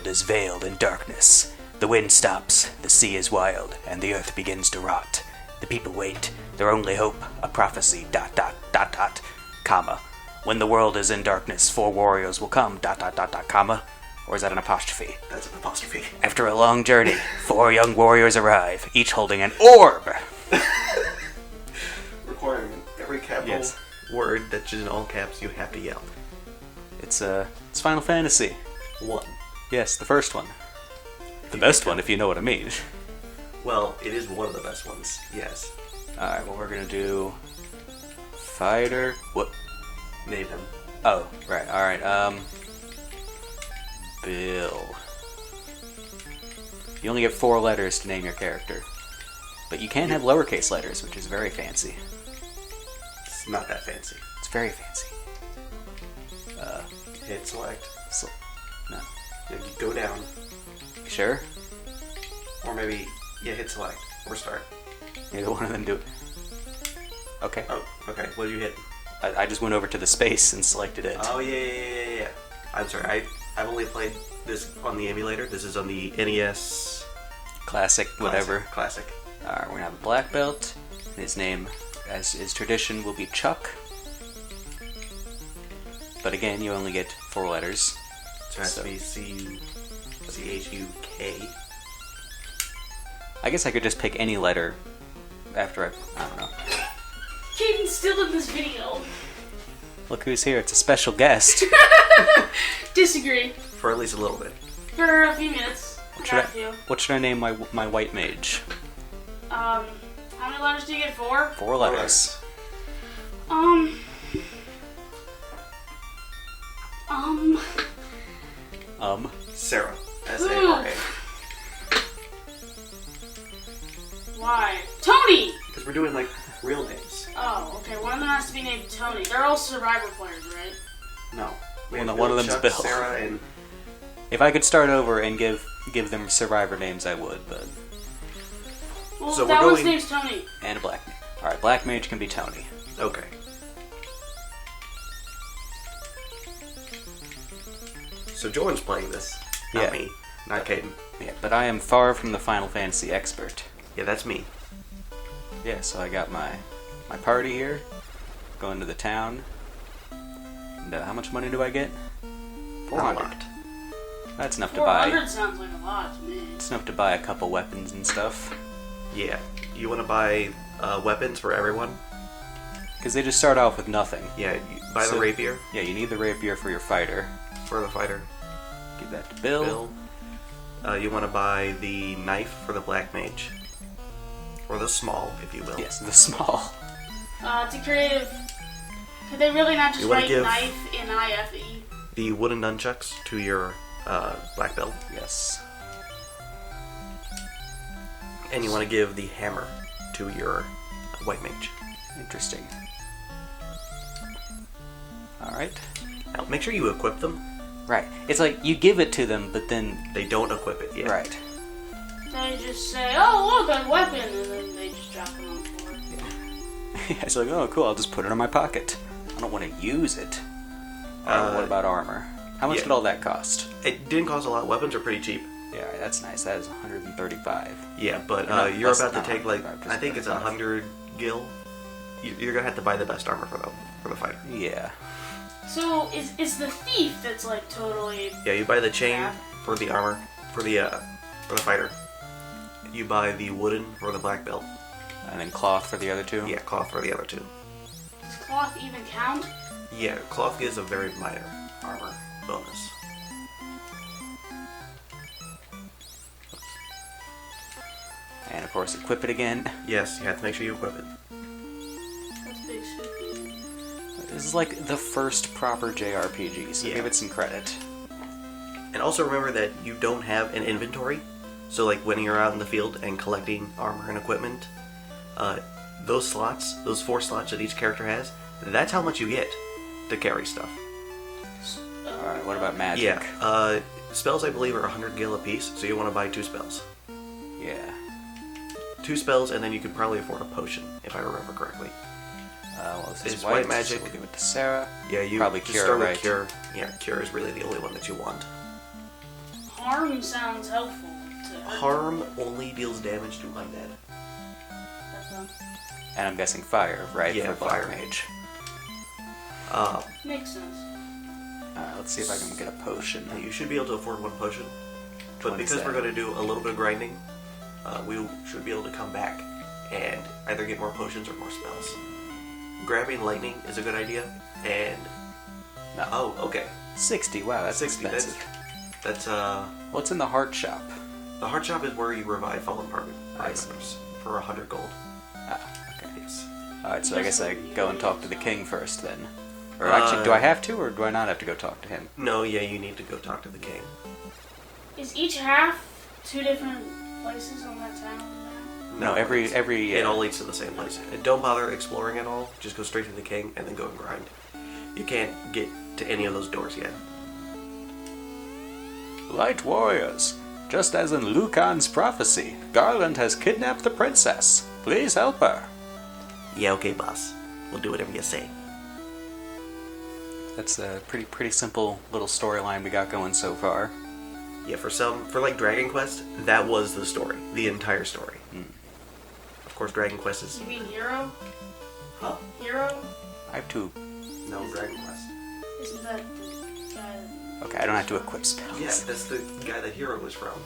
world is veiled in darkness. The wind stops, the sea is wild, and the earth begins to rot. The people wait, their only hope, a prophecy, ... comma. When the world is in darkness, 4 warriors will come, ... comma. Or is that an apostrophe? That's an apostrophe. After a long journey, 4 young warriors arrive, each holding an orb. Requiring every capital word that's in all caps you have to yell. It's Final Fantasy. 1. Yes, the first one. The best one, if you know what I mean. Well, it is one of the best ones, yes. Alright, well, we're gonna do... Fighter... What? Name him. Oh, right, alright, Bill. You only get 4 letters to name your character. But you can have lowercase letters, which is very fancy. It's not that fancy. It's very fancy. Hit select. No. Then you go down. You sure? Or maybe, hit select. Or start. Neither one of them do it. Okay. Oh, okay. What did you hit? I just went over to the space and selected it. Oh, yeah. I'm sorry. I've only played this on the emulator. This is on the NES... Classic, whatever. Classic. Alright, we're gonna have a black belt. And his name, as is tradition, will be Chuck. But again, you only get 4 letters. So it has to be C-H-U-K. I guess I could just pick any letter after I don't know. Caden's still in this video. Look who's here, it's a special guest. Disagree. For at least a little bit. For a few minutes. What should I name my white mage? How many letters do you get? 4? 4 letters. Sarah. S-A-R-A. Why? Tony! Because we're doing, like, real names. Oh, okay. One of them has to be named Tony. They're all Survivor players, right? No. One of them's Chuck, Bill. Sarah, and... If I could start over and give them Survivor names, I would, but... Well, So that we're one's going- name's Tony. And a black mage. Alright, black mage can be Tony. Okay. So Jordan's playing this. Not me. Not Caden. Yeah, but I am far from the Final Fantasy expert. Yeah, that's me. Yeah, so I got my party here, going to the town. And how much money do I get? 400. Not a lot. That's enough to buy. 400 sounds like a lot to me. It's enough to buy a couple weapons and stuff. Yeah. You want to buy weapons for everyone? Because they just start off with nothing. Yeah, you buy the rapier. Yeah, you need the rapier for your fighter. For the fighter. Give that to Bill. You want to buy the knife for the black mage. Or the small, if you will. Yes, the small. To creative. Could they really not just You wanna write give- knife in IFE? The wooden nunchucks to your black belt. Yes. And you want to give the hammer to your white mage. Interesting. Alright. Now, make sure you equip them. Right. It's like you give it to them, but then... They don't equip it yet. Right. They just say, oh, look, a weapon, and then they just drop it on the floor. Yeah, it's like, oh, cool, I'll just put it in my pocket. I don't want to use it. What about armor? How much did all that cost? It didn't cost a lot. Weapons are pretty cheap. Yeah, that's nice. That is 135. Yeah, but you're about to take, like, I think it's 100 gil. You're going to have to buy the best armor for the fighter. Yeah. So, is the thief that's, like, totally... Yeah, you buy the chain Yeah. for the armor, for the fighter. You buy the wooden for the black belt. And then cloth for the other two? Yeah, cloth for the other two. Does cloth even count? Yeah, cloth gives a very minor armor bonus. And of course, equip it again. Yes, you have to make sure you equip it. That's big spooky. This is like the first proper JRPG, so Yeah. give it some credit. And also remember that you don't have an inventory. So like when you're out in the field and collecting armor and equipment, those slots, those 4 slots that each character has, that's how much you get to carry stuff. Alright, what about magic? Yeah, spells I believe are 100 gil apiece, so you want to buy 2 spells. Yeah. 2 spells, and then you could probably afford a potion, if I remember correctly. Well, this is It's white, white magic. so we'll give it to Sarah. Yeah, you Probably just cure, start with right? cure. Yeah, cure is really the only one that you want. harm sounds helpful. Harm only deals damage to undead. And I'm guessing fire, right? Yeah, for Black fire. Mage. Makes sense. Let's see if I can get a potion. You should be able to afford one potion. But 27. because we're going to do a little bit of grinding, we should be able to come back and either get more potions or more spells. Grabbing lightning is a good idea, and... No. Oh, okay. 60, wow, that's 60, expensive. that's What's in the heart shop? the heart shop is where you revive fallen party Nice. members for 100 gold. Ah, okay. Yes. Alright, so I guess I go and talk to the king first then. Or actually, do I have to, or do I not have to go talk to him? No, yeah, you need to go talk to the king. Is each half 2 different places on that town now? No, every It all leads to the same place. And don't bother exploring at all. Just go straight to the king and then go and grind. You can't get to any of those doors yet. Light warriors. Just as in Lucan's prophecy, Garland has kidnapped the princess. Please help her. Yeah, okay, boss. We'll do whatever you say. That's a pretty simple little storyline we got going so far. Yeah, for like Dragon Quest, that was the story. The entire story. Of course, Dragon Quest is... You mean Hero? Huh? Hero? I have to... No, Dragon Quest. Isn't that the guy that... Okay, I don't have to equip spells. Yeah, that's the guy that Hero was from.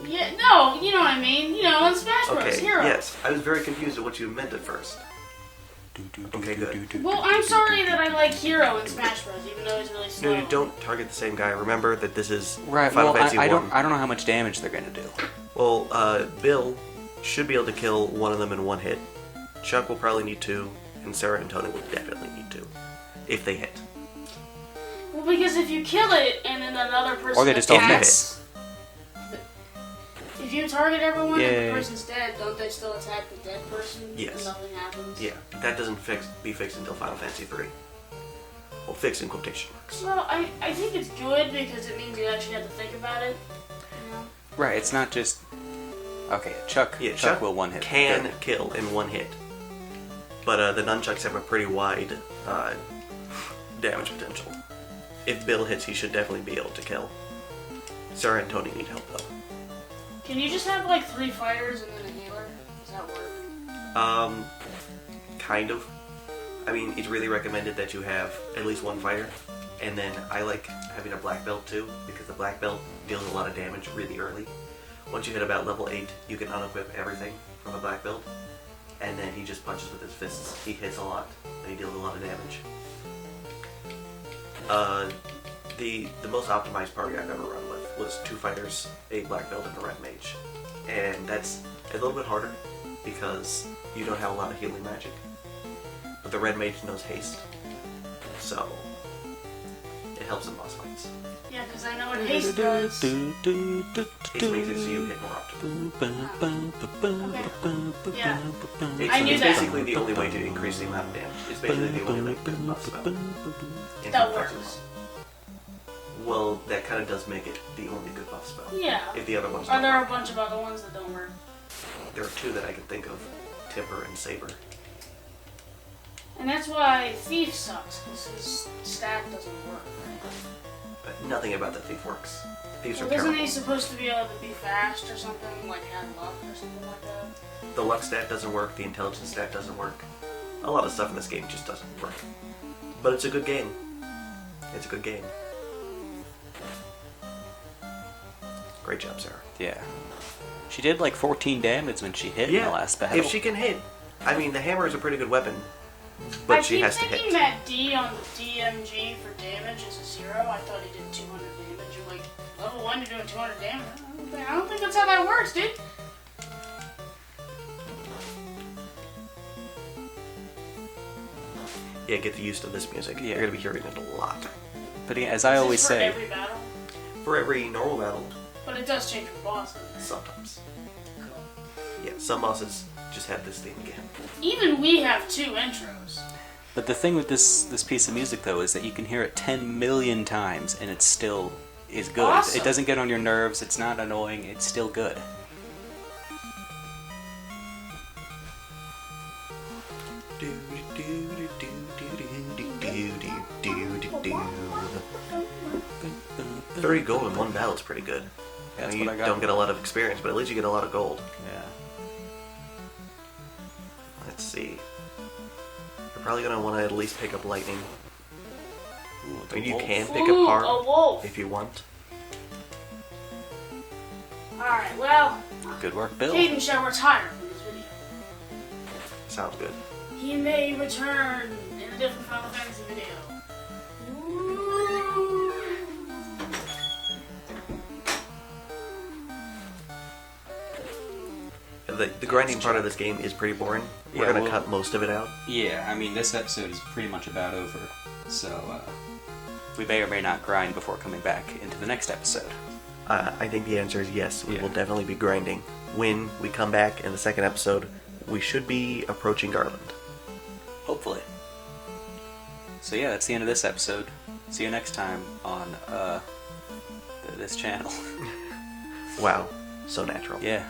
Yeah, no, you know what I mean. You know, in Smash Bros. Okay, Hero. yes. I was very confused at what you meant at first. Okay, good. Well, I'm sorry that I like Hero in Smash Bros. Even though he's really slow. No, you don't target the same guy. Remember that this is Right, Final well, Fantasy I 1. don't know how much damage they're gonna do. Well, Bill should be able to kill one of them in one hit. Chuck will probably need 2, and Sarah and Tony will definitely need 2. If they hit. Well, because if you kill it and then another person Or they just don't attacks, if you target everyone and Yeah. the person's dead, don't they still attack the dead person? Yes. And nothing happens. Yeah, that doesn't be fixed until Final Fantasy 3. Well, fixed in quotation marks. Well, I think it's good because it means you actually have to think about it. You know? Right, it's not just... Okay, Chuck will one hit. Can Good. kill in one hit. But the nunchucks have a pretty wide damage potential. If Bill hits, he should definitely be able to kill. Sarah and Tony need help, though. Can you just have like 3 fighters and then a healer? Does that work? Kind of. I mean, it's really recommended that you have at least one fighter. And then I like having a black belt too, because the black belt deals a lot of damage really early. Once you hit about level 8, you can unequip everything from a black belt. And then he just punches with his fists. He hits a lot, and he deals a lot of damage. The most optimized party I've ever run with was 2 fighters, a black belt, and a red mage. And that's a little bit harder, because you don't have a lot of healing magic. But the red mage knows haste, so it helps in boss fights. Yeah, because I know what haste does. Haste makes it so you hit more often. Yeah. It's, I knew it's that. basically the only way to increase the amount of damage. It's basically the only like good buff spell. That works. Well, that kind of does make it the only good buff spell. Yeah. If the other ones Are don't there a work. bunch of other ones that don't work? There are 2 that I can think of. Timber and Saber. And that's why Thief sucks, because his stat doesn't work, right? But nothing about the Thief works. Thieves are Well, isn't terrible. he supposed to be able to be fast or something, like have luck or something like that? The luck stat doesn't work, the intelligence stat doesn't work. A lot of stuff in this game just doesn't work. But it's a good game. It's a good game. Great job, Sarah. Yeah. She did like 14 damage when she hit in the last battle. If she can hit. I mean, the hammer is a pretty good weapon, but she has to I keep hit. thinking that D on the GMJ for damage is a 0. I thought he did 200 damage. You're like, level 1 you're doing 200 damage. I don't think that's how that works, dude. Yeah, get used to this music. Yeah. You're going to be hearing it a lot. But yeah, as I Is always this for say... every battle? For every normal battle, But it does change for bosses. sometimes. Yeah, some bosses just have this theme again. Even we have 2 intros. But the thing with this piece of music, though, is that you can hear it 10 million times, and it still is good. Awesome. It doesn't get on your nerves, it's not annoying, it's still good. 30 gold in one battle is pretty good. Yeah, that's you what I got. don't get a lot of experience, but at least you get a lot of gold. Yeah. Let's see. You're probably going to want to at least pick up lightning. Ooh, I mean, you wolf. can pick Ooh, up harm a wolf. if you want. Alright, well, Good work, Bill. Caden shall retire from this video. Sounds good. He may return in a different Final Fantasy video. Ooh. The grinding part of this game is pretty boring. We're Yeah, going to well- cut most of it out. Yeah, I mean, this episode is pretty much about over. So, We may or may not grind before coming back into the next episode. I think the answer is yes. We Yeah. will definitely be grinding. When we come back in the second episode, we should be approaching Garland. Hopefully. So yeah, that's the end of this episode. See you next time on this channel. Wow, so natural. Yeah.